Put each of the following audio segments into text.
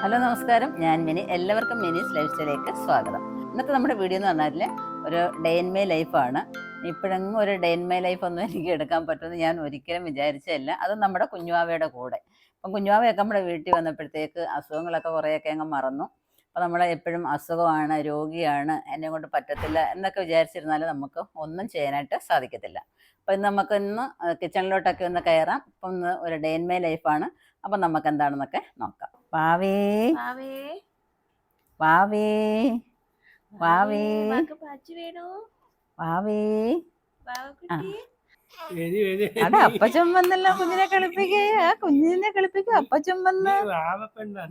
Hello നമസ്കാരം, ഞാൻ mini. എല്ലാവർക്കും മിനീസ് ലൈഫ് സ്റ്റൈലിലേക്ക് സ്വാഗതം. ഇന്നത്തെ നമ്മുടെ വീഡിയോ എന്ന് പറഞ്ഞാൽ ഒരു ഡേ ഇൻ മൈ ലൈഫാണ്. ഇപ്പോഴെങ്ങും ഒരു ഡേ ഇൻ മൈ ലൈഫ് ഒന്നും എനിക്ക് എടുക്കാൻ പറ്റുമെന്ന് ഞാൻ ഒരിക്കലും വിചാരിച്ചല്ല. അത് നമ്മുടെ കുഞ്ഞുവാവയുടെ കൂടെ. അപ്പം കുഞ്ഞുവാവയൊക്കെ നമ്മുടെ വീട്ടിൽ വന്നപ്പോഴത്തേക്ക് അസുഖങ്ങളൊക്കെ കുറേയൊക്കെ അങ്ങ് മറന്നു. അപ്പോൾ നമ്മൾ എപ്പോഴും അസുഖമാണ്, രോഗിയാണ്, എന്നെ കൊണ്ട് പറ്റത്തില്ല എന്നൊക്കെ വിചാരിച്ചിരുന്നാൽ നമുക്ക് ഒന്നും ചെയ്യാനായിട്ട് സാധിക്കത്തില്ല. അപ്പോൾ ഇന്ന് നമുക്കിന്ന് കിച്ചണിലോട്ടൊക്കെ ഒന്ന് കയറാം. ഇപ്പം ഇന്ന് ഒരു ഡേ ഇൻ മൈ ലൈഫാണ്. അപ്പം നമുക്ക് എന്താണെന്നൊക്കെ നോക്കാം. വാവേ വാവേ വാവേ വാവേ വാക്ക് പാച്ചു വേണോ വാവേ ആ വാവക്കുട്ടി അടെ അപ്പച്ചൻ വന്നല്ലോ കുഞ്ഞിനെ കളിപ്പിക്കേ. ആ കുഞ്ഞിനെ കളിപ്പിക്കുക. അപ്പച്ചൻ വന്ന്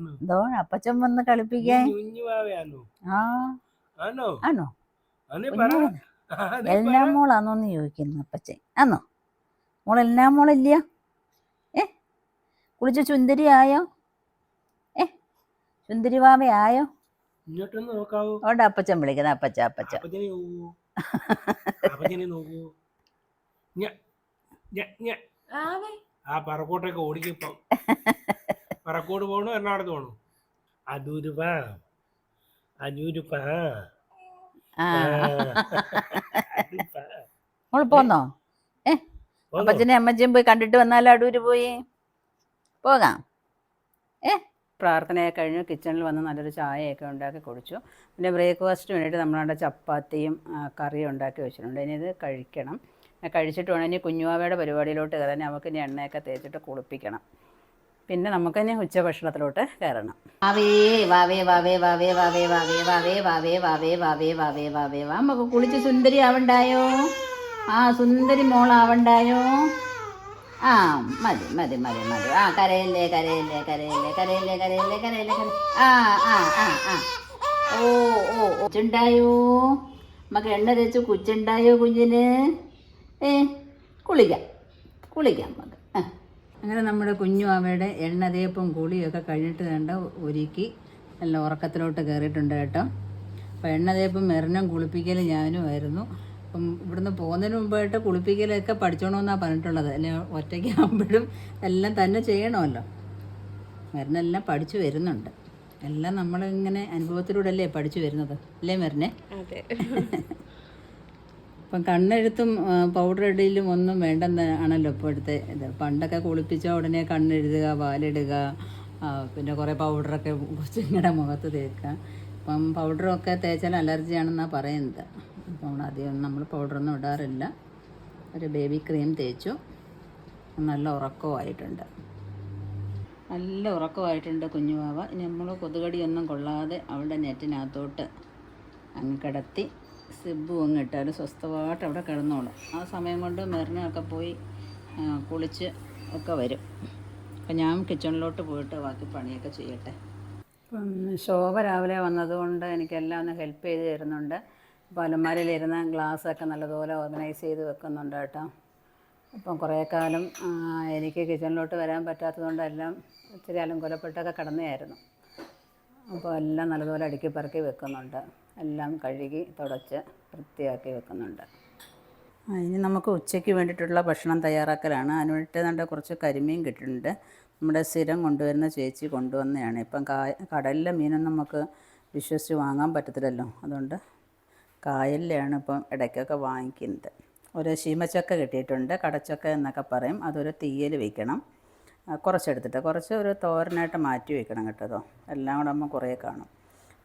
എന്തോ അപ്പച്ചൻ വന്ന് കളിപ്പിക്കാൻ. ആ ആണോ എല്ലാ മോളാന്നോന്ന് ചോദിക്കുന്നു അപ്പച്ചൻ. ആന്നോ മോൾ എല്ലാ മോളില്ല? കുളിച്ച് ചുന്ദരി ആയോ? ചുന്ദരി വാവ ആയോ? ഇങ്ങോട്ടൊന്ന് നോക്കാവൂ. അവിടെ അപ്പച്ചൻ വിളിക്കുന്നത്. അപ്പച്ച അപ്പച്ച ആ പറക്കോട്ടൊക്കെ ഓടിക്കിപ്പം പറക്കോട് പോണു, എറണാകുളത്ത് പോണു. അടൂരുപ്പാ അടൂരുപ്പാ മോള് പോന്നോ? അപ്പച്ചനെ അമ്മച്ചയും പോയി കണ്ടിട്ട് വന്നാലോ? അടൂര് പോയി പോകാം. പ്രാർത്ഥനയൊക്കെ കഴിഞ്ഞു കിച്ചണിൽ വന്ന് നല്ലൊരു ചായയൊക്കെ ഉണ്ടാക്കി കുടിച്ചു. പിന്നെ ബ്രേക്ക്ഫാസ്റ്റിന് വേണ്ടിയിട്ട് നമ്മളവിടെ ചപ്പാത്തിയും കറിയും ഉണ്ടാക്കി വെച്ചിട്ടുണ്ട്. ഇനി ഇത് കഴിക്കണം. കഴിച്ചിട്ട് വേണം ഇനി കുഞ്ഞുവാവയുടെ പരിപാടിയിലോട്ട് കയറാൻ. നമുക്ക് ഇനി എണ്ണയൊക്കെ തേച്ചിട്ട് കുളിപ്പിക്കണം. പിന്നെ നമുക്കിനി ഉച്ചഭക്ഷണത്തിലോട്ട് കയറണം. വാവേ വാവേ വാവേ വാവേ വാവേ വാവേ വാവേ വാവേ വാവേ വാവേ വാവേ വാവേ വാ. നമുക്ക് കുളിച്ച് സുന്ദരി ആവണ്ടായോ? ആ സുന്ദരി മോളാവണ്ടായോ? ആ മതി മതി മതി മതി. ആ കരയല്ലേ കരയല്ലേ കരയല്ലേ കരയല്ലേ കരയല്ലേ കരയല്ലേ കര. ആ ആ ആ ആ ഓ ഓ കൊച്ചുണ്ടായോ? നമുക്ക് എണ്ണ തേച്ച് കൊച്ചുണ്ടായോ കുഞ്ഞിന്? കുളിക്കാം കുളിക്കാം നമുക്ക്. അങ്ങനെ നമ്മുടെ കുഞ്ഞു അവയുടെ എണ്ണ തേപ്പും കുളിയൊക്കെ കഴിഞ്ഞിട്ട് വേണ്ട ഒരുക്കി നല്ല ഉറക്കത്തിലോട്ട് കയറിയിട്ടുണ്ട് കേട്ടോ. അപ്പോൾ എണ്ണ തേപ്പും മെറിനും കുളിപ്പിക്കലും ഞാനുമായിരുന്നു. അപ്പം ഇവിടുന്ന് പോകുന്നതിന് മുമ്പായിട്ട് കുളിപ്പിക്കലൊക്കെ പഠിച്ചോണമെന്നാണ് പറഞ്ഞിട്ടുള്ളത്. അല്ലെ ഒറ്റയ്ക്ക് ആകുമ്പോഴും എല്ലാം തന്നെ ചെയ്യണമല്ലോ. മെറിനെല്ലാം പഠിച്ചു വരുന്നുണ്ട്. എല്ലാം നമ്മളിങ്ങനെ അനുഭവത്തിലൂടെ അല്ലേ പഠിച്ചു വരുന്നത്, അല്ലേ മെറിനെ? ഇപ്പം കണ്ണെഴുത്തും പൗഡർ ഇടയിലും ഒന്നും വേണ്ടെന്ന് ആണല്ലോ ഇപ്പോഴത്തെ ഇത്. പണ്ടൊക്കെ കുളിപ്പിച്ച ഉടനെ കണ്ണെഴുതുക, വാലിടുക, പിന്നെ കുറേ പൗഡറൊക്കെ കൊച്ചിങ്ങളുടെ മുഖത്ത് തേക്കുക. ഇപ്പം പൗഡറൊക്കെ തേച്ചാൽ അലർജിയാണെന്നാണ് പറയുന്നത്. അപ്പം അധികം നമ്മൾ പൗഡറൊന്നും ഇടാറില്ല. ഒരു ബേബി ക്രീം തേച്ചു. നല്ല ഉറക്കമായിട്ടുണ്ട്, നല്ല ഉറക്കമായിട്ടുണ്ട് കുഞ്ഞുവാവ. ഇനി നമ്മൾ കൊതുകടിയൊന്നും കൊള്ളാതെ അവളുടെ നെറ്റിനകത്തോട്ട് അങ്ങ് കിടത്തി സിബ് അങ്ങ് ഇട്ടാൽ സ്വസ്ഥമായിട്ട് അവിടെ കിടന്നോളും. ആ സമയം കൊണ്ട് മെറിനൊക്കെ പോയി കുളിച്ച് ഒക്കെ വരും. അപ്പം ഞാൻ കിച്ചണിലോട്ട് പോയിട്ട് ബാക്കി പണിയൊക്കെ ചെയ്യട്ടെ. ഇപ്പം ശോഭ രാവിലെ വന്നതുകൊണ്ട് എനിക്കെല്ലാം ഒന്ന് ഹെൽപ്പ് ചെയ്ത് തരുന്നുണ്ട്. അപ്പോൾ അലമാരയിലിരുന്ന ഗ്ലാസ്സൊക്കെ നല്ലതുപോലെ ഓർഗനൈസ് ചെയ്ത് വെക്കുന്നുണ്ട് കേട്ടോ. അപ്പം കുറേ കാലം എനിക്ക് കിച്ചണിലോട്ട് വരാൻ പറ്റാത്തതുകൊണ്ട് എല്ലാം ഇച്ചിരി അലങ്കോലപ്പെട്ടൊക്കെ കിടന്നതായിരുന്നു. അപ്പോൾ എല്ലാം നല്ലതുപോലെ അടുക്കി പറക്കി വെക്കുന്നുണ്ട്. എല്ലാം കഴുകി തുടച്ച് വൃത്തിയാക്കി വെക്കുന്നുണ്ട്. ഇനി നമുക്ക് ഉച്ചയ്ക്ക് വേണ്ടിയിട്ടുള്ള ഭക്ഷണം തയ്യാറാക്കലാണ്. അതിന് വേണ്ടിയിട്ട് നല്ല കുറച്ച് കരിമീൻ കിട്ടിയിട്ടുണ്ട്. നമ്മുടെ സ്ഥിരം കൊണ്ടുവരുന്ന ചേച്ചി കൊണ്ടുവന്നതാണ്. ഇപ്പം കടലിലെ മീനൊന്നും നമുക്ക് വിശ്വസിച്ച് വാങ്ങാൻ പറ്റത്തില്ലല്ലോ. അതുകൊണ്ട് കായലിലാണ് ഇപ്പം ഇടയ്ക്കൊക്കെ വാങ്ങിക്കുന്നത്. ഒരു ശീമച്ചക്ക കിട്ടിയിട്ടുണ്ട്, കടച്ചക്ക എന്നൊക്കെ പറയും. അതൊരു തീയൽ വയ്ക്കണം. കുറച്ചെടുത്തിട്ട് കുറച്ച് ഒരു തോരനായിട്ട് മാറ്റി വയ്ക്കണം കേട്ടോ. എല്ലാം കൂടെ ആകുമ്പോൾ കുറേ കാണും.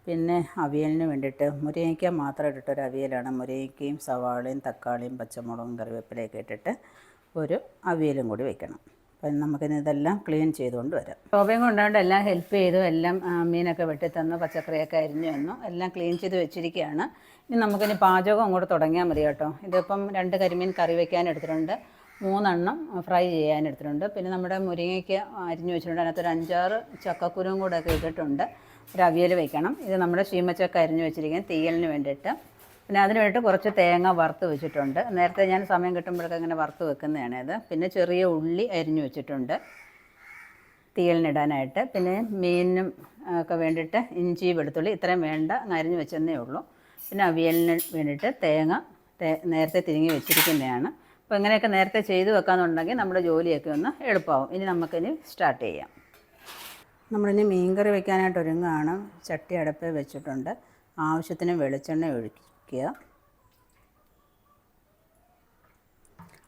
പിന്നെ അവിയലിന് വേണ്ടിയിട്ട് മുരിങ്ങയ്ക്ക മാത്രം ഇട്ടിട്ടൊരു അവിയലാണ്. മുരിങ്ങയ്ക്കയും സവാളയും തക്കാളിയും പച്ചമുളകും കറിവേപ്പിലയൊക്കെ ഇട്ടിട്ട് ഒരു അവിയലും കൂടി വയ്ക്കണം. അപ്പം നമുക്കിനി ഇതെല്ലാം ക്ലീൻ ചെയ്തുകൊണ്ട് വരാം. ശോഭയും കൊണ്ടുകൊണ്ട് എല്ലാം ഹെൽപ്പ് ചെയ്തു. എല്ലാം മീനൊക്കെ വെട്ടിത്തന്നു, പച്ചക്കറിയൊക്കെ അരിഞ്ഞു തന്നു, എല്ലാം ക്ലീൻ ചെയ്ത് വെച്ചിരിക്കുകയാണ്. ഇനി നമുക്കിനി പാചകം അങ്ങോട്ട് തുടങ്ങിയാൽ മതി കേട്ടോ. ഇതിപ്പം 2 കരിമീൻ കറി വയ്ക്കാൻ എടുത്തിട്ടുണ്ട്, 3 എണ്ണം ഫ്രൈ ചെയ്യാൻ എടുത്തിട്ടുണ്ട്. പിന്നെ നമ്മുടെ മുരിങ്ങയ്ക്ക് അരിഞ്ഞു വെച്ചിട്ടുണ്ട്. അതിനകത്തൊരു 5-6 ചക്കക്കുരുവും കൂടെ ഒക്കെ ഇട്ടിട്ടുണ്ട്. ഒരു അവിയൽ വയ്ക്കണം. ഇത് നമ്മുടെ ശീമച്ചക്ക അരിഞ്ഞു വെച്ചിരിക്കുന്നത് തീയലിന് വേണ്ടിയിട്ട്. പിന്നെ അതിന് വേണ്ടിയിട്ട് കുറച്ച് തേങ്ങ വറുത്ത് വെച്ചിട്ടുണ്ട്. നേരത്തെ ഞാൻ സമയം കിട്ടുമ്പോഴൊക്കെ ഇങ്ങനെ വറുത്ത് വെക്കുന്നതാണ് ഇത്. പിന്നെ ചെറിയ ഉള്ളി അരിഞ്ഞു വെച്ചിട്ടുണ്ട് തീയലിനിടാനായിട്ട്. പിന്നെ മീനിനും ഒക്കെ വേണ്ടിയിട്ട് ഇഞ്ചി വെളുത്തുള്ളി ഇത്രയും വേണ്ട അരിഞ്ഞു വെച്ചെന്നേ ഉള്ളൂ. പിന്നെ അവിയലിന് വേണ്ടിയിട്ട് തേങ്ങ നേരത്തെ തിരിങ്ങി വെച്ചിരിക്കുന്നതാണ്. അപ്പോൾ ഇങ്ങനെയൊക്കെ നേരത്തെ ചെയ്ത് വെക്കാമെന്നുണ്ടെങ്കിൽ നമ്മുടെ ജോലിയൊക്കെ ഒന്ന് എളുപ്പമാവും. ഇനി നമുക്കിനി സ്റ്റാർട്ട് ചെയ്യാം. നമ്മളിനി മീൻകറി വെക്കാനായിട്ട് ഒരുങ്ങുകയാണ്. ചട്ടി അടുപ്പിൽ വെച്ചിട്ടുണ്ട്. ആവശ്യത്തിന് വെളിച്ചെണ്ണ ഒഴിക്കുക.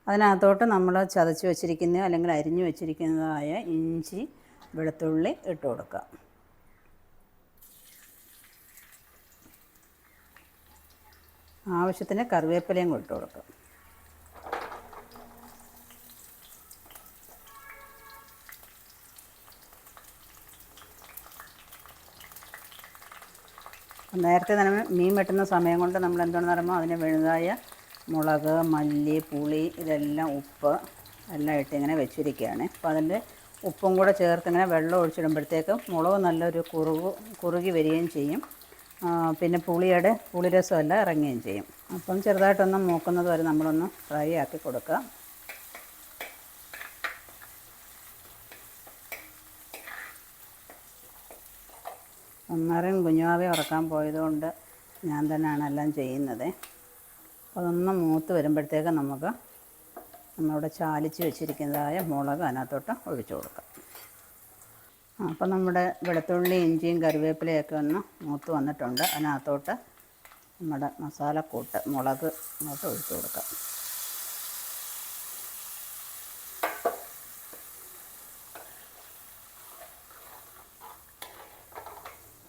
അതിനകത്തോട്ട് നമ്മൾ ചതച്ച് വെച്ചിരിക്കുന്ന അല്ലെങ്കിൽ അരിഞ്ഞു വെച്ചിരിക്കുന്നതായ ഇഞ്ചി വെളുത്തുള്ളി ഇട്ട് കൊടുക്കുക. ആവശ്യത്തിന് കറിവേപ്പിലയും ഇട്ട് കൊടുക്കുക. നേരത്തെ തന്നെ മീൻ വെട്ടുന്ന സമയം കൊണ്ട് നമ്മൾ എന്താണെന്ന് പറയുമ്പോൾ അതിന് വലുതായ മുളക്, മല്ലി, പുളി, ഇതെല്ലാം ഉപ്പ് എല്ലാം ഇട്ട് ഇങ്ങനെ വെച്ചിരിക്കുകയാണ്. അപ്പോൾ അതിൻ്റെ ഉപ്പും കൂടെ ചേർത്ത് ഇങ്ങനെ വെള്ളം ഒഴിച്ചിടുമ്പോഴത്തേക്കും മുളക് നല്ലൊരു കുറുകി വരികയും ചെയ്യും. പിന്നെ പുളിരസം എല്ലാം ഇറങ്ങുകയും ചെയ്യും. അപ്പം ചെറുതായിട്ടൊന്ന് മൂക്കുന്നത് വരെ നമ്മളൊന്ന് ഫ്രൈ ആക്കി കൊടുക്കുക. അന്നേരം കുഞ്ഞുവാവെ ഉറക്കാൻ പോയതുകൊണ്ട് ഞാൻ തന്നെയാണ് എല്ലാം ചെയ്യുന്നത്. അപ്പോൾ അതൊന്ന് മൂത്ത് വരുമ്പോഴത്തേക്ക് നമുക്ക് നമ്മളിവിടെ ചാലിച്ച് വെച്ചിരിക്കുന്നതായ മുളക് അതിനകത്തോട്ട് ഒഴിച്ചു കൊടുക്കാം. അപ്പം നമ്മുടെ വെളുത്തുള്ളി, ഇഞ്ചിയും കറിവേപ്പിലയൊക്കെ ഒന്ന് മൂത്ത് വന്നിട്ടുണ്ട്. അതിനകത്തോട്ട് നമ്മുടെ മസാലക്കൂട്ട് മുളക് അങ്ങോട്ട് ഒഴിച്ചു കൊടുക്കാം.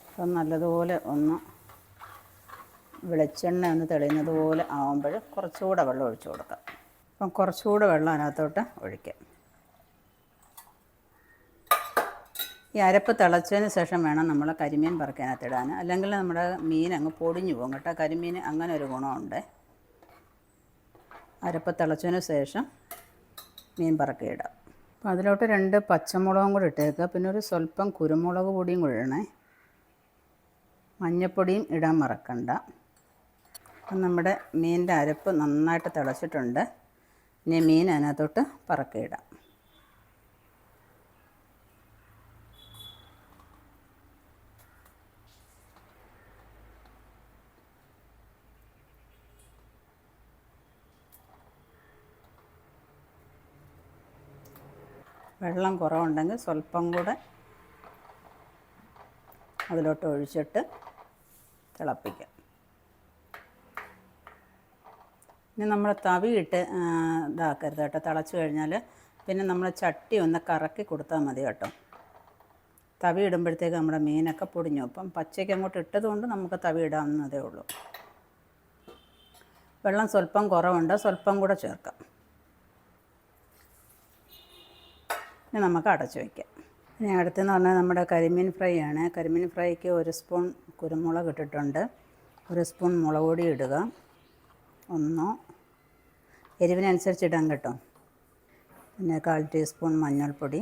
അപ്പം നല്ലതുപോലെ ഒന്ന് വെളിച്ചെണ്ണ ഒന്ന് തെളിയുന്നത് പോലെ ആകുമ്പോൾ കുറച്ചുകൂടെ വെള്ളം ഒഴിച്ചു കൊടുക്കാം. അപ്പം കുറച്ചുകൂടെ വെള്ളം അതിനകത്തോട്ട് ഒഴിക്കാം. ഈ അരപ്പ് തിളച്ചതിന് ശേഷം വേണം നമ്മൾ കരിമീൻ പറക്കാനകത്തിടാൻ. അല്ലെങ്കിൽ നമ്മുടെ മീൻ അങ്ങ് പൊടിഞ്ഞു പോകും കേട്ടോ. കരിമീൻ അങ്ങനെ ഒരു ഗുണമുണ്ട്. അരപ്പ് തിളച്ചതിന് ശേഷം മീൻ പറക്കിയിടാം. അപ്പോൾ അതിലോട്ട് 2 പച്ചമുളകും കൂടി ഇട്ടേക്കുക. പിന്നെ ഒരു സ്വല്പം കുരുമുളക് പൊടിയും കൂടി ഇടണേ. മഞ്ഞൾപ്പൊടിയും ഇടാൻ മറക്കണ്ട. അപ്പം നമ്മുടെ മീനിൻ്റെ അരപ്പ് നന്നായിട്ട് തിളച്ചിട്ടുണ്ട്. ഇനി മീൻ അതിനകത്തോട്ട് പറക്കിയിടാം. വെള്ളം കുറവുണ്ടെങ്കിൽ സ്വല്പം കൂടെ അതിലോട്ട് ഒഴിച്ചിട്ട് തിളപ്പിക്കാം. ഇനി നമ്മൾ തവിയിട്ട് ഇതാക്കരുത് കേട്ടോ. തിളച്ച് കഴിഞ്ഞാൽ പിന്നെ നമ്മൾ ചട്ടി ഒന്ന് കറക്കി കൊടുത്താൽ മതി കേട്ടോ. തവി ഇടുമ്പോഴത്തേക്ക് നമ്മുടെ മീനൊക്കെ പൊടിഞ്ഞു. അപ്പം പച്ചയ്ക്ക് അങ്ങോട്ട് ഇട്ടതുകൊണ്ട് നമുക്ക് തവി ഇടാവുന്നതേ ഉള്ളൂ. വെള്ളം സ്വല്പം കുറവുണ്ട്, സ്വല്പം കൂടെ ചേർക്കാം. ഇനി നമുക്ക് അടച്ചു വയ്ക്കാം. ഇനി അടുത്തെന്ന് പറഞ്ഞാൽ നമ്മുടെ കരിമീൻ ഫ്രൈ ആണ്. കരിമീൻ ഫ്രൈക്ക് 1 സ്പൂൺ കുരുമുളക് ഇട്ടിട്ടുണ്ട്. 1 സ്പൂൺ മുളക് പൊടി ഇടുക. എരിവിനനുസരിച്ച് ഇടാൻ കേട്ടോ. പിന്നെ 1/4 ടീസ്പൂൺ മഞ്ഞൾപ്പൊടി,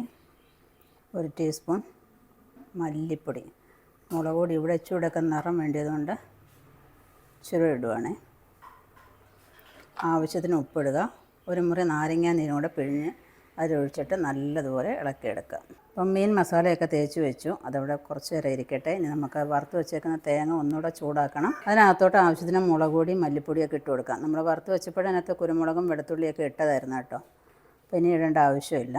1 ടീസ്പൂൺ മല്ലിപ്പൊടി. മുളക് പൊടി ഇവിടെ ചൂടൊക്കെ നിറം വേണ്ടിയതുകൊണ്ട് ഇച്ചിരി ഇടുവാണേ. ആവശ്യത്തിന് ഉപ്പിടുക. 1 മുറി നാരങ്ങ നീരും കൂടെ പിഴിഞ്ഞ് അതിലൊഴിച്ചിട്ട് നല്ലതുപോലെ ഇളക്കിയെടുക്കുക. അപ്പം മീൻ മസാലയൊക്കെ തേച്ച് വെച്ചു. അതവിടെ കുറച്ച് നേരം ഇരിക്കട്ടെ. ഇനി നമുക്ക് വറുത്ത് വെച്ചേക്കുന്ന തേങ്ങ ഒന്നുകൂടെ ചൂടാക്കണം. അതിനകത്തോട്ട് ആവശ്യത്തിന് മുളക് പൊടിയും മല്ലിപ്പൊടിയൊക്കെ ഇട്ട് കൊടുക്കാം. നമ്മൾ വറുത്ത് വെച്ചപ്പോഴും അതിനകത്ത് കുരുമുളകും വെളുത്തുള്ളിയൊക്കെ ഇട്ടതായിരുന്നു കേട്ടോ. അപ്പോൾ ഇനി ഇടേണ്ട ആവശ്യമില്ല.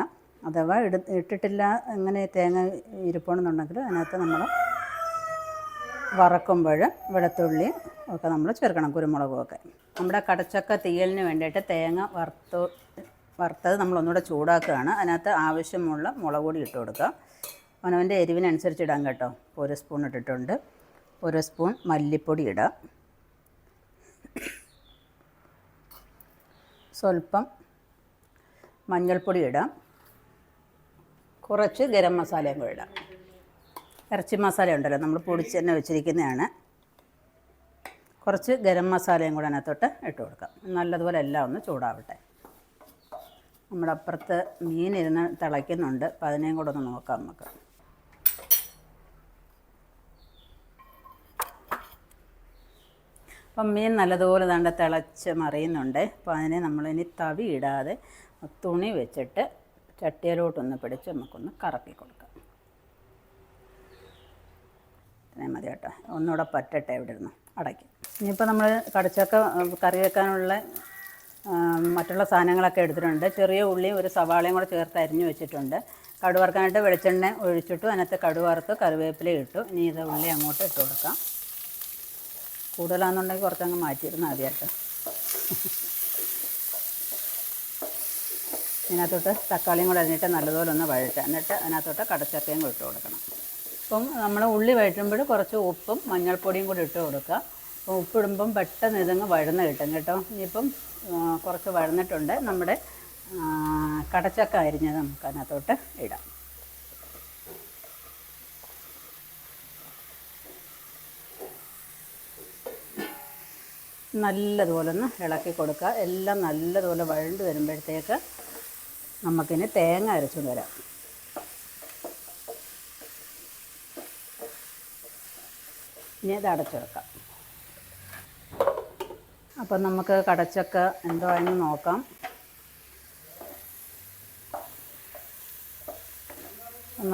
അഥവാ ഇട്ടിട്ടില്ല എങ്ങനെ തേങ്ങ ഇരിപ്പണമെന്നുണ്ടെങ്കിൽ അതിനകത്ത് നമ്മൾ വറക്കുമ്പോൾ വെളുത്തുള്ളി ഒക്കെ നമ്മൾ ചേർക്കണം, കുരുമുളകും ഒക്കെ. നമ്മുടെ കടച്ചക്ക തീയലിന് വേണ്ടിയിട്ട് തേങ്ങ വറുത്തത് നമ്മളൊന്നുകൂടെ ചൂടാക്കുകയാണ്. അതിനകത്ത് ആവശ്യമുള്ള മുളക് പൊടി ഇട്ട് കൊടുക്കുക. അവനവൻ്റെ എരിവിനനുസരിച്ച് ഇടാൻ കേട്ടോ. 1 സ്പൂൺ ഇട്ടിട്ടുണ്ട്. 1 സ്പൂൺ മല്ലിപ്പൊടി ഇടാം. സ്വല്പം മഞ്ഞൾപ്പൊടി ഇടാം. കുറച്ച് ഗരം മസാലയും കൂടി ഇടാം. ഇറച്ചി മസാല ഉണ്ടല്ലോ, നമ്മൾ പൊടിച്ച് തന്നെ വെച്ചിരിക്കുന്നതാണ്. കുറച്ച് ഗരം മസാലയും കൂടെ അതിനകത്തോട്ട് ഇട്ട് കൊടുക്കാം. നല്ലതുപോലെ എല്ലാം ഒന്ന് ചൂടാവട്ടെ. നമ്മുടെ അപ്പുറത്ത് മീനിരുന്ന് തിളയ്ക്കുന്നുണ്ട്. അപ്പോൾ അതിനെയും കൂടെ ഒന്ന് നോക്കാം നമുക്ക്. അപ്പം മീൻ നല്ലതുപോലെ ദാണ്ട് തിളച്ച് മറിയുന്നുണ്ട്. അപ്പോൾ അതിനെ നമ്മളിനി തവി ഇടാതെ തുണി വെച്ചിട്ട് ചട്ടിയിലോട്ടൊന്ന് പിടിച്ച് നമുക്കൊന്ന് കറക്കി കൊടുക്കാം. ഇത്രയും മതി കേട്ടോ. ഒന്നുകൂടെ പറ്റട്ടെ. ഇവിടെ ഇരുന്ന് അടയ്ക്കും. ഇനിയിപ്പോൾ നമ്മൾ കടച്ചക്ക കറി വെക്കാനുള്ള മറ്റുള്ള സാധനങ്ങളൊക്കെ എടുത്തിട്ടുണ്ട്. ചെറിയ ഉള്ളിയും 1 സവാളയും കൂടെ ചേർത്ത് അരിഞ്ഞു വെച്ചിട്ടുണ്ട്. കടുക് വറുക്കാനായിട്ട് വെളിച്ചെണ്ണ ഒഴിച്ചിട്ടു, അതിനകത്ത് കടുക് വറുത്ത് കറിവേപ്പില ഇട്ടു. ഇനി ഇത് ഉള്ളി അങ്ങോട്ട് ഇട്ട് കൊടുക്കാം. കൂടുതലാണെന്നുണ്ടെങ്കിൽ കുറച്ചങ്ങ് മാറ്റിയിരുന്നാൽ മതിയായിട്ട്. ഇതിനകത്തോട്ട് തക്കാളിയും കൂടെ അരിഞ്ഞിട്ട് നല്ലതുപോലെ ഒന്ന് വഴറ്റുക. എന്നിട്ട് അതിനകത്തോട്ട് കടച്ചക്കയും കൂടി ഇട്ട് കൊടുക്കണം. അപ്പം നമ്മൾ ഉള്ളി വഴറ്റുമ്പോൾ കുറച്ച് ഉപ്പും മഞ്ഞൾപ്പൊടിയും കൂടി ഇട്ട് കൊടുക്കുക. അപ്പോൾ ഉപ്പിടുമ്പം പെട്ടെന്ന് ഇതങ്ങ് വഴന്ന് കിട്ടും കേട്ടോ. ഇനിയിപ്പം കുറച്ച് വഴന്നിട്ടുണ്ട്. നമ്മുടെ കടച്ചക്ക അരിഞ്ഞത് നമുക്ക് അതിനകത്തോട്ട് ഇടാം. നല്ലതുപോലെ ഒന്ന് ഇളക്കി കൊടുക്കുക. എല്ലാം നല്ലതുപോലെ വഴണ്ട് വരുമ്പോഴത്തേക്ക് നമുക്കിനി തേങ്ങ അരച്ചുകൊണ്ട് വരാം. ഇനി ഇത് അടച്ചു വെക്കാം. അപ്പം നമുക്ക് കടച്ചക്ക എന്തോ ആയെന്ന് നോക്കാം.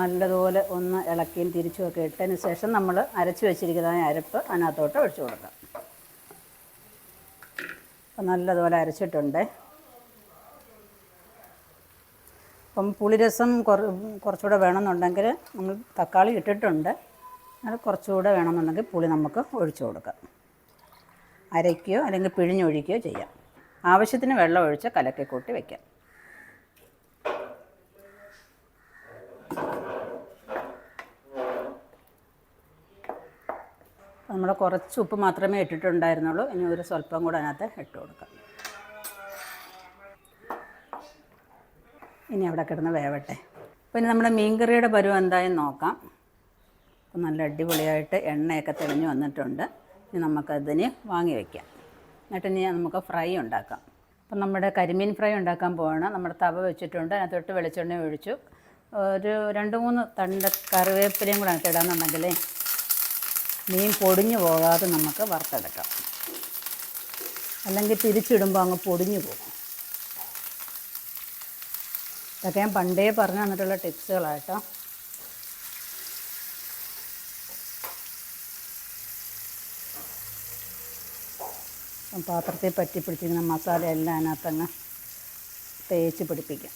നല്ലതുപോലെ ഒന്ന് ഇളക്കിയും തിരിച്ചുമൊക്കെ ഇട്ടതിന് ശേഷം നമ്മൾ അരച്ച് വെച്ചിരിക്കുന്ന അരപ്പ് അതിനകത്തോട്ട് ഒഴിച്ചു കൊടുക്കാം. അപ്പം നല്ലതുപോലെ അരച്ചിട്ടുണ്ട്. അപ്പം പുളിരസം കുറച്ചുകൂടെ വേണമെന്നുണ്ടെങ്കിൽ നമ്മൾ തക്കാളി ഇട്ടിട്ടുണ്ട്. അത് കുറച്ചുകൂടെ വേണമെന്നുണ്ടെങ്കിൽ പുളി നമുക്ക് ഒഴിച്ചു കൊടുക്കാം. അരയ്ക്കുകയോ അല്ലെങ്കിൽ പിഴിഞ്ഞൊഴിക്കുകയോ ചെയ്യാം. ആവശ്യത്തിന് വെള്ളം ഒഴിച്ച് കലക്കി കൂട്ടി വയ്ക്കാം. നമ്മൾ കുറച്ച് ഉപ്പ് മാത്രമേ ഇട്ടിട്ടുണ്ടായിരുന്നുള്ളൂ. ഇനി ഒരു സ്വല്പം കൂടെ അതിനകത്ത് ഇട്ട് കൊടുക്കാം. ഇനി അവിടെ കിടന്ന് വേവട്ടെ. പിന്നെ നമ്മുടെ മീൻകറിയുടെ പരുവം എന്തായെന്ന് നോക്കാം. അപ്പം നല്ല അടിപൊളിയായിട്ട് എണ്ണയൊക്കെ തെളിഞ്ഞ് വന്നിട്ടുണ്ട്. ഇനി നമുക്കതിന് വാങ്ങി വയ്ക്കാം. എന്നിട്ട് ഇനി നമുക്ക് ഫ്രൈ ഉണ്ടാക്കാം. അപ്പം നമ്മുടെ കരിമീൻ ഫ്രൈ ഉണ്ടാക്കാൻ പോവാണ്. നമ്മുടെ തവ വെച്ചിട്ടുണ്ട്. അതിനകത്തോട്ട് വെളിച്ചെണ്ണ ഒഴിച്ചു. ഒരു 2-3 തണ്ട് കറിവേപ്പിലയും കൂടെ അതിനകത്ത് ഇടാമെന്നുണ്ടെങ്കിൽ മീൻ പൊടിഞ്ഞു പോകാതെ നമുക്ക് വറുത്തെടുക്കാം. അല്ലെങ്കിൽ തിരിച്ചിടുമ്പോൾ അങ്ങ് പൊടിഞ്ഞു പോകും. ഇതൊക്കെ ഞാൻ പണ്ടേ പറഞ്ഞു തന്നിട്ടുള്ള ടിപ്സുകളാട്ടോ. പാത്രത്തിൽ പറ്റി പിടിച്ചിരിക്കുന്ന മസാല എല്ലാം അതിനകത്തങ്ങ് തേച്ച് പിടിപ്പിക്കാം.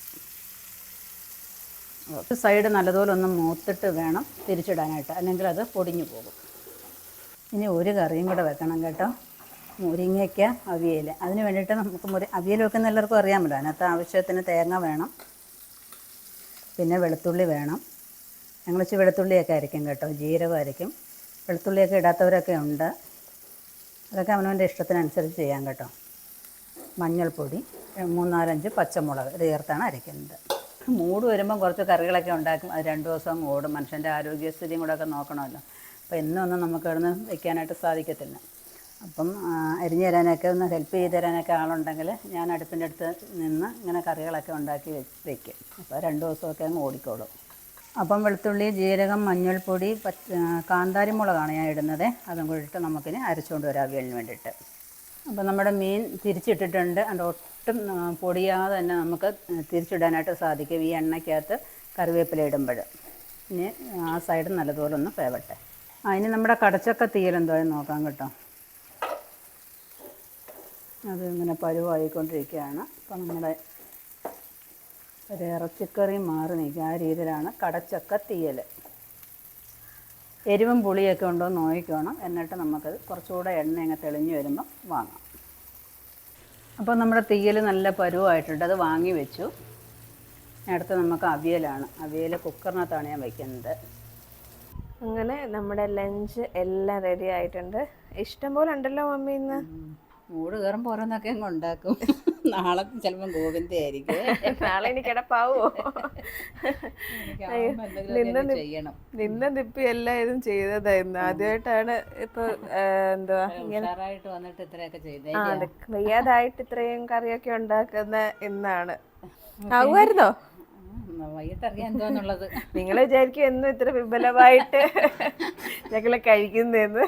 സൈഡ് നല്ലതുപോലെ ഒന്ന് മൂത്തിട്ട് വേണം തിരിച്ചിടാനായിട്ട്, അല്ലെങ്കിൽ അത് പൊടിഞ്ഞു പോകും. ഇനി ഒരു കറിയും കൂടെ വെക്കണം കേട്ടോ. മുരിങ്ങയ്ക്ക അവിയൽ. അതിന് വേണ്ടിയിട്ട് നമുക്ക് അവിയൽ വെക്കുന്ന എല്ലാവർക്കും അറിയാമല്ലോ. അതിനകത്ത് ആവശ്യത്തിന് തേങ്ങ വേണം, പിന്നെ വെളുത്തുള്ളി വേണം. ഞങ്ങൾ ഇച്ചിരി വെളുത്തുള്ളിയൊക്കെ അരയ്ക്കും കേട്ടോ, ജീരകം അരയ്ക്കും. വെളുത്തുള്ളിയൊക്കെ ഇടാത്തവരൊക്കെ ഉണ്ട്. അതൊക്കെ അവനവൻ്റെ ഇഷ്ടത്തിനനുസരിച്ച് ചെയ്യാം കേട്ടോ. മഞ്ഞൾപ്പൊടി, 3-4-5 പച്ചമുളക് ഇത് ചേർത്താണ് അരയ്ക്കുന്നത്. മൂട് വരുമ്പം കുറച്ച് കറികളൊക്കെ ഉണ്ടാക്കും. അത് 2 ദിവസം ഓടും. മനുഷ്യൻ്റെ ആരോഗ്യസ്ഥിതിയും കൂടെ ഒക്കെ നോക്കണമല്ലോ. അപ്പോൾ എന്നൊന്നും നമുക്ക് ഇവിടുന്ന് വയ്ക്കാനായിട്ട് സാധിക്കത്തില്ല. അപ്പം അരിഞ്ഞു തരാനൊക്കെ ഒന്ന് ഹെൽപ്പ് ചെയ്ത് തരാനൊക്കെ ആളുണ്ടെങ്കിൽ ഞാൻ അടുപ്പിൻ്റെ അടുത്ത് നിന്ന് ഇങ്ങനെ കറികളൊക്കെ ഉണ്ടാക്കി വയ്ക്കും. അപ്പോൾ 2 ദിവസമൊക്കെ അങ്ങ് ഓടിക്കോളും. അപ്പം വെളുത്തുള്ളി, ജീരകം, മഞ്ഞൾപ്പൊടി, കാന്താരി മുളകാണ് ഞാൻ ഇടുന്നത്. അതും കൂടിയിട്ട് നമുക്കിനി അരച്ചുകൊണ്ട് വരാം അവിയലിന് വേണ്ടിയിട്ട്. അപ്പോൾ നമ്മുടെ മീൻ തിരിച്ചിട്ടിട്ടുണ്ട്. അത് ഒട്ടും പൊടിയാതെ തന്നെ നമുക്ക് തിരിച്ചിടാനായിട്ട് സാധിക്കും ഈ എണ്ണയ്ക്കകത്ത് കറിവേപ്പില ഇടുമ്പോൾ. ഇനി ആ സൈഡ് നല്ലതുപോലെ ഒന്ന് വേവട്ടെ. അതിന് നമ്മുടെ കടച്ചക്ക തീയലെന്തോയെന്ന് നോക്കാം കേട്ടോ. അത് ഇങ്ങനെ പരുവായിക്കൊണ്ടിരിക്കുകയാണ്. അപ്പം നമ്മുടെ ഒരു ഇറച്ചിക്കറി മാറി നിൽക്കുക. ആ രീതിയിലാണ് കടച്ചക്ക തീയൽ. എരിവും പുളിയൊക്കെ ഉണ്ടോ എന്ന് നോക്കിക്കണം. എന്നിട്ട് നമുക്കത് കുറച്ചുകൂടെ എണ്ണ അങ്ങ് തെളിഞ്ഞ് വരുമ്പോൾ വാങ്ങാം. അപ്പോൾ നമ്മുടെ തീയൽ നല്ല പരുവായിട്ടുണ്ട്. അത് വാങ്ങി വെച്ചു. അടുത്ത് നമുക്ക് അവിയലാണ്. അവിയൽ കുക്കറിനകത്താണ് ഞാൻ വയ്ക്കുന്നത്. അങ്ങനെ നമ്മുടെ ലഞ്ച് എല്ലാം റെഡി ആയിട്ടുണ്ട്. ഇഷ്ടം പോലെ ഉണ്ടല്ലോ മമ്മി ഇന്ന്. മൂട് കയറുമ്പോൾ ഓരോന്നൊക്കെ അങ്ങ് ഉണ്ടാക്കും. നാളെ ചിലപ്പം ഗോവിന്ദയായിരിക്കും. നാളെ എനിക്ക് കിടപ്പാവോ? ചെയ്യണം. നിന്ന ദിപ്പി എല്ലാം ഇതും ചെയ്തതായിരുന്നു. ആദ്യമായിട്ടാണ് ഇപ്പൊ എന്തുവാ ഇങ്ങനെ വന്നിട്ട് ഇത്രയൊക്കെ ചെയ്തേ. വയ്യാതായിട്ട് ഇത്രയും കറിയൊക്കെ ഉണ്ടാക്കുന്ന ഇന്നാണ്. ആവുമായിരുന്നോ? വൈകിട്ടറിയാൻ എന്തോന്നുള്ളത്. നിങ്ങൾ വിചാരിക്കും എന്നും ഇത്ര വിപുലമായിട്ട് ഞങ്ങള് കഴിക്കുന്നതെന്ന്.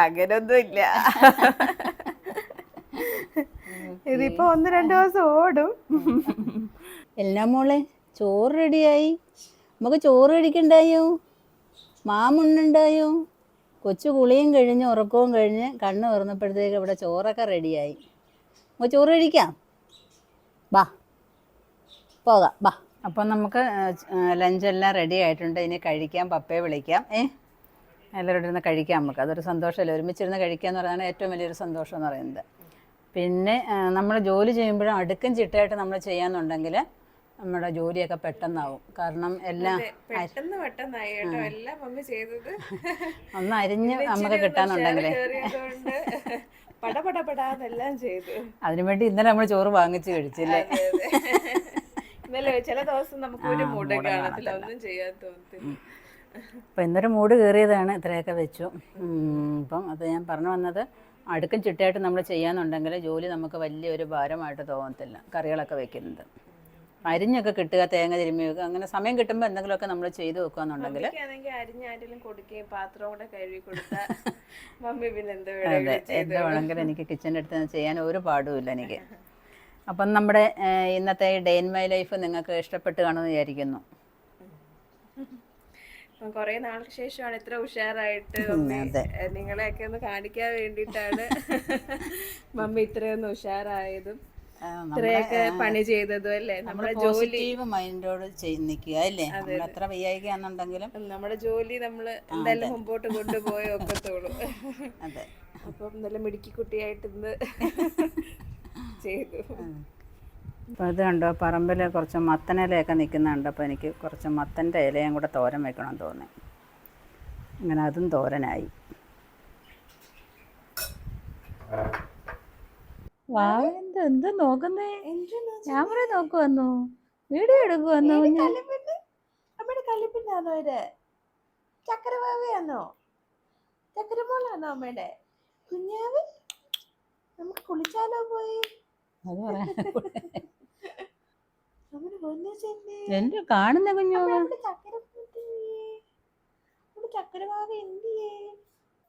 അങ്ങനൊന്നും ഇല്ല. ഇതിപ്പോ 1-2 ദിവസം ഓടും. എല്ലാം മോളെ ചോറ് റെഡിയായി. നമുക്ക് ചോറ് കഴിക്കണ്ടായോ? മാമുണ്ണുണ്ടായോ? കൊച്ചു കുളിയും കഴിഞ്ഞ് ഉറക്കവും കഴിഞ്ഞ് കണ്ണ് തുറന്നപ്പോഴത്തേക്ക് ഇവിടെ ചോറൊക്കെ റെഡിയായി. നമുക്ക് ചോറ് കഴിക്കാം. ബാ പോകാം. ബാ അപ്പം നമുക്ക് ലഞ്ചെല്ലാം റെഡി ആയിട്ടുണ്ട്. ഇനി കഴിക്കാം, പപ്പയെ വിളിക്കാം. എല്ലാവരോടും ഇരുന്ന് കഴിക്കാം. നമുക്ക് അതൊരു സന്തോഷമല്ലേ, ഒരുമിച്ചിരുന്ന് കഴിക്കുക എന്ന് പറയുന്നത് ഏറ്റവും വലിയൊരു സന്തോഷം എന്ന് പറയുന്നത്. പിന്നെ നമ്മൾ ജോലി ചെയ്യുമ്പോഴും അടുക്കും ചിട്ടയായിട്ട് നമ്മൾ ചെയ്യാന്നുണ്ടെങ്കിൽ നമ്മുടെ ജോലിയൊക്കെ പെട്ടെന്നാവും. കാരണം എല്ലാം പെട്ടെന്നായി കേട്ടോ എല്ലാം മമ്മി ചെയ്തത്. ഒന്ന് അരിഞ്ഞ് നമുക്ക് കിട്ടാന്നുണ്ടെങ്കിലേ പടപടപടാന്നെല്ലാം ചെയ്തു. അതിനുവേണ്ടി ഇന്നലെ നമ്മൾ ചോറ് വാങ്ങിച്ച് കഴിച്ചില്ലേ. ഇന്നലെ ചില ദിവസം നമുക്ക് ഒരു മൂഡ് കാണത്തില്ല, ഒന്നും ചെയ്യാൻ തോന്നത്തില്ല. അപ്പം ഇന്നൊരു മൂഡ് കയറിയതാണ്, ഇത്രയൊക്കെ വെച്ചു. അപ്പം അത് ഞാൻ പറഞ്ഞു വന്നത്, അടുക്കും ചിട്ടയായിട്ട് നമ്മൾ ചെയ്യാന്നുണ്ടെങ്കിൽ ജോലി നമുക്ക് വലിയൊരു ഭാരമായിട്ട് തോന്നത്തില്ല. കറികളൊക്കെ വെക്കുന്നത് അരിഞ്ഞൊക്കെ കിട്ടുക, തേങ്ങ തിരുമ്മി വെക്കുക, അങ്ങനെ സമയം കിട്ടുമ്പോൾ എന്തെങ്കിലുമൊക്കെ നമ്മൾ ചെയ്ത് വെക്കുകയെന്നുണ്ടെങ്കിൽ അരിഞ്ഞാരെങ്കിലും കൊടുക്കുകയും പാത്രം കൂടെ കഴുകി കൊടുത്താൽ മമ്മി പിന്നെ എന്ത് വേണമെങ്കിലും എനിക്ക് കിച്ചൻ്റെ അടുത്ത് ചെയ്യാൻ ഒരു പാടുമില്ല എനിക്ക്. അപ്പം നമ്മുടെ ഇന്നത്തെ ഈ ഡേ ഇൻ മൈ ലൈഫ് നിങ്ങൾക്ക് ഇഷ്ടപ്പെട്ട് കാണുമെന്ന് വിചാരിക്കുന്നു. കുറെ നാൾക്ക് ശേഷമാണ് ഇത്ര ഉഷാറായിട്ട് നിങ്ങളെയൊക്കെ ഒന്ന് കാണിക്കാൻ വേണ്ടിയിട്ടാണ് മമ്മി ഇത്രയൊന്ന് ഉഷാറായതും ഇത്രയൊക്കെ പണി ചെയ്തതും അല്ലേ. നമ്മുടെ ജോലി മൈൻഡോട് നിൽക്കുക അല്ലേ, എത്ര വയ്യായികയാണെന്നുണ്ടെങ്കിലും നമ്മുടെ ജോലി നമ്മൾ എന്തായാലും മുമ്പോട്ട് കൊണ്ടുപോയേ ഒക്കത്തുള്ളൂ. അതെ, അപ്പം നല്ല മിടുക്കിക്കുട്ടിയായിട്ട് ഇന്ന് ചെയ്തു. അപ്പോൾ ഇത് കണ്ടോ, പറമ്പിൽ കുറച്ച് മത്തനിലയൊക്കെ നിൽക്കുന്നുണ്ട്. അപ്പോൾ എനിക്ക് കുറച്ച് മത്തൻ്റെ ഇലയും കൂടെ തോരൻ വെക്കണം തോന്നി. അങ്ങനെ അതും തോരനായി. എന്ത് നോക്കുന്നേ? ക്യാമറ നോക്കുവന്നു, വീഡിയോ എടുക്കുവന്നു. അമ്മയുടെ കല്ലിപ്പിന്നാണോ ഇത്? ചക്കരവാവയാണോ? ചക്കരമോളാണോ അമ്മയുടെ കുഞ്ഞാവ്? നമുക്ക് കുളിച്ചാലോ പോയി? അത് പറയാൻ എന്റെ കാണുന്ന കുഞ്ഞോള്.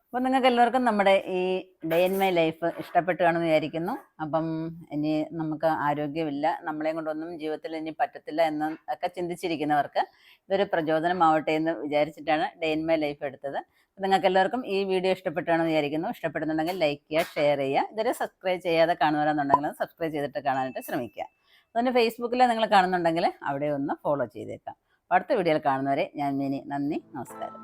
അപ്പോൾ നിങ്ങൾക്ക് എല്ലാവർക്കും നമ്മുടെ ഈ ഡേ ഇൻ മൈ ലൈഫ് ഇഷ്ടപ്പെട്ടു കാണുമെന്ന് വിചാരിക്കുന്നു. അപ്പം ഇനി നമുക്ക് ആരോഗ്യമില്ല, നമ്മളെയും കൊണ്ടൊന്നും ജീവിതത്തിൽ ഇനി പറ്റത്തില്ല എന്ന് ഒക്കെ ചിന്തിച്ചിരിക്കുന്നവർക്ക് ഇതൊരു പ്രചോദനമാവട്ടെ എന്ന് വിചാരിച്ചിട്ടാണ് ഡേ ഇൻ മൈ ലൈഫ് എടുത്തത്. നിങ്ങൾക്ക് എല്ലാവർക്കും ഈ വീഡിയോ ഇഷ്ടപ്പെട്ടാണെന്ന് വിചാരിക്കുന്നു. ഇഷ്ടപ്പെടുന്നുണ്ടെങ്കിൽ ലൈക്ക് ചെയ്യുക, ഷെയർ ചെയ്യുക. ഇതുവരെ സബ്സ്ക്രൈബ് ചെയ്യാതെ കാണുന്നവരാണെന്നുണ്ടെങ്കിൽ സബ്സ്ക്രൈബ് ചെയ്തിട്ട് കാണാനായിട്ട് ശ്രമിക്കുക. അതുപോലെ ഫേസ്ബുക്കിൽ നിങ്ങൾ കാണുന്നുണ്ടെങ്കിൽ അവിടെ ഒന്ന് ഫോളോ ചെയ്തേക്കാം. അടുത്ത വീഡിയോയിൽ കാണുന്നവരെ ഞാൻ മിനി. നന്ദി, നമസ്കാരം.